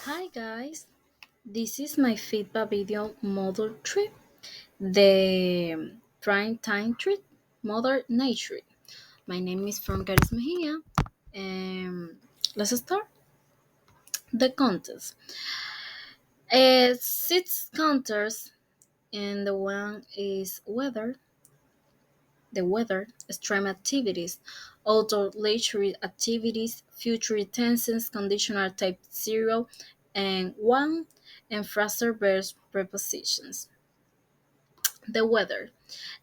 Hi guys, this is my feedback video model 3, the prime time treat Mother Nature. My name is from Caris Mejia, and let's start the contest. Six counters, and the one is weather, extreme activities, outdoor leisure activities, future tenses, conditional type 0, and 1, and phrasal verb prepositions. The weather.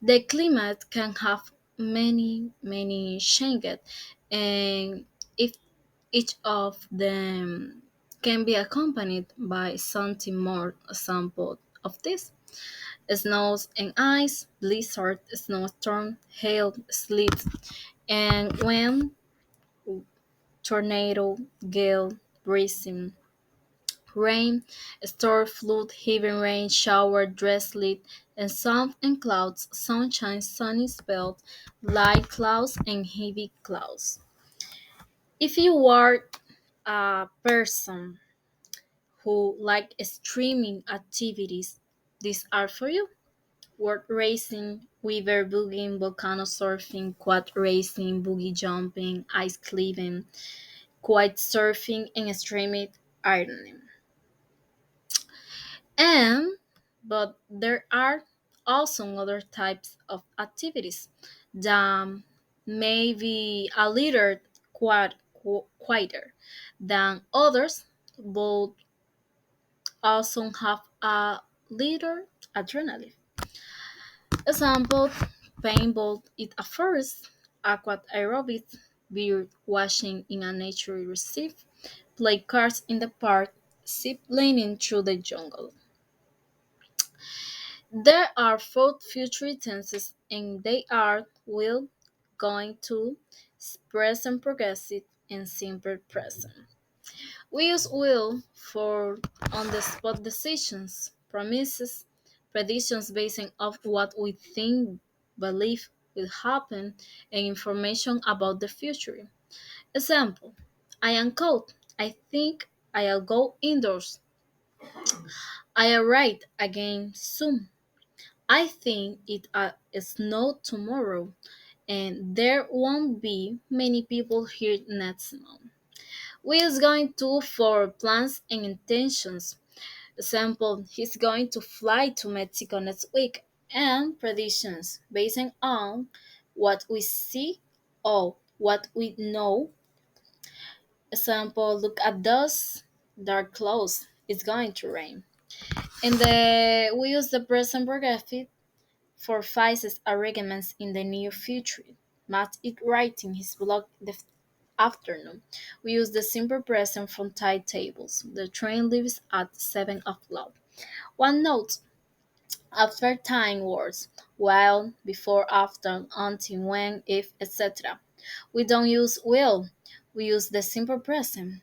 The climate can have many changes, and if each of them can be accompanied by something more example of this. Snows and ice, blizzard, snowstorm, hail, sleet, and wind, tornado, gale, breezing, rain, storm, flood, heavy rain, shower, drizzle, and sun and clouds, sunshine, sunny spells, light clouds, and heavy clouds. If you are a person who like streaming activities, these are for you. Word racing, river booging, volcano surfing, quad racing, boogie jumping, ice climbing, kite surfing, and streaming ironing. And but there are also other types of activities that may be a little quieter than others, but also have a little adrenaline. Example, paintball it at first, aqua aerobics, beer washing in a nature reserve, play cards in the park, zip lining through the jungle. There are four future tenses and they are will, going to, present progressive, and simple present. We use will for on the spot decisions, promises, predictions based on what we think, believe will happen, and information about the future. Example, I am cold. I think I'll go indoors. I'll write again soon. I think it snow tomorrow, and there won't be many people here next month. We is going to for plans and intentions. Example, he's going to fly to Mexico next week, and predictions based on what we see or what we know. Example, look at those dark clouds. It's going to rain. And we use the present progressive for faces arguments in the near future. Matt is writing his blog this afternoon. We use the simple present from tables. The train leaves at 7 o'clock. One note after time words while, before, after, until, when, if, etc. We don't use will. We use the simple present.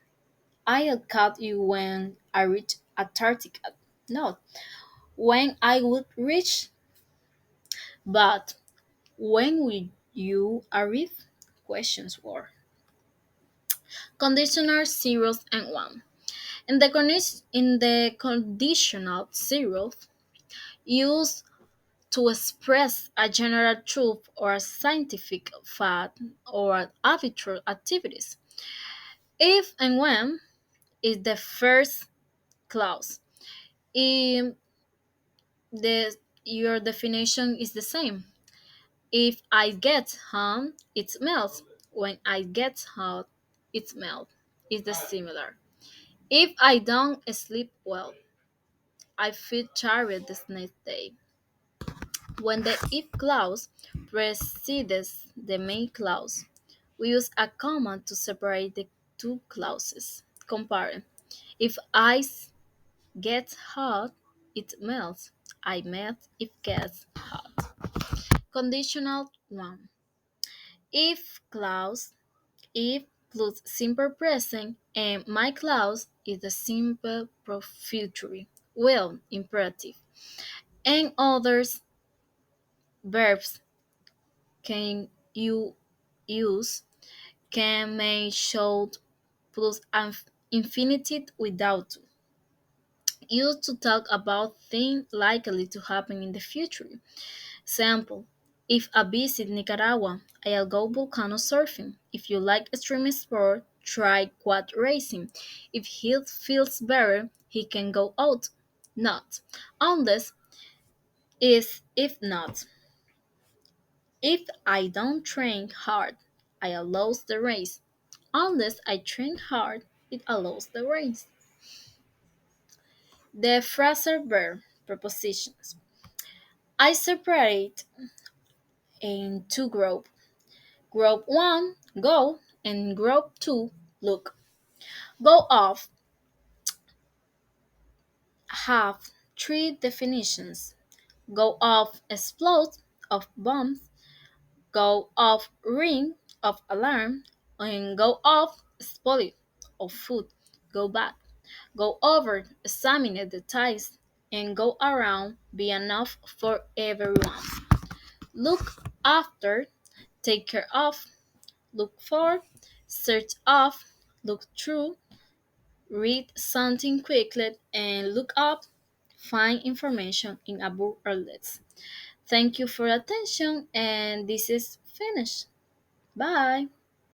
I'll cut you when I reach Antarctica. No, when I would reach, but when will you arrive? Questions were conditional zeros and one. In the conditional zeros, used to express a general truth or a scientific fact or arbitrary activities. If and when is the first clause. If the your definition is the same. If I get home, it smells. When I get hot, it smells. It's the similar. If I don't sleep well, I feel tired the next day. When the if clause precedes the main clause, we use a comma to separate the two clauses. Compare. If ice gets hot, it melts. I melt, it gets hot. Conditional 1. If clause, if plus simple present, and my clause is the simple future, will imperative, and others verbs can you use can may should plus infinitive without to. Used to talk about things likely to happen in the future. Example: if I visit Nicaragua, I'll go volcano surfing. If you like extreme sport, try quad racing. If he feels better, he can go out. Not. Unless is if not. If I don't train hard, I allows the race. Unless I train hard, it allows the race. The phrasal verb prepositions. I separate in two groups. Group 1, go, and group 2, look. Go off have three definitions. Go off explode of bombs, go off ring of alarm, and go off spoil of food. Go back. Go over, examine the details, and go around be enough for everyone. Look after, take care of, look for, search of, look through, read something quickly, and look up, find information in a book or list. Thank you for attention, and this is finished. Bye.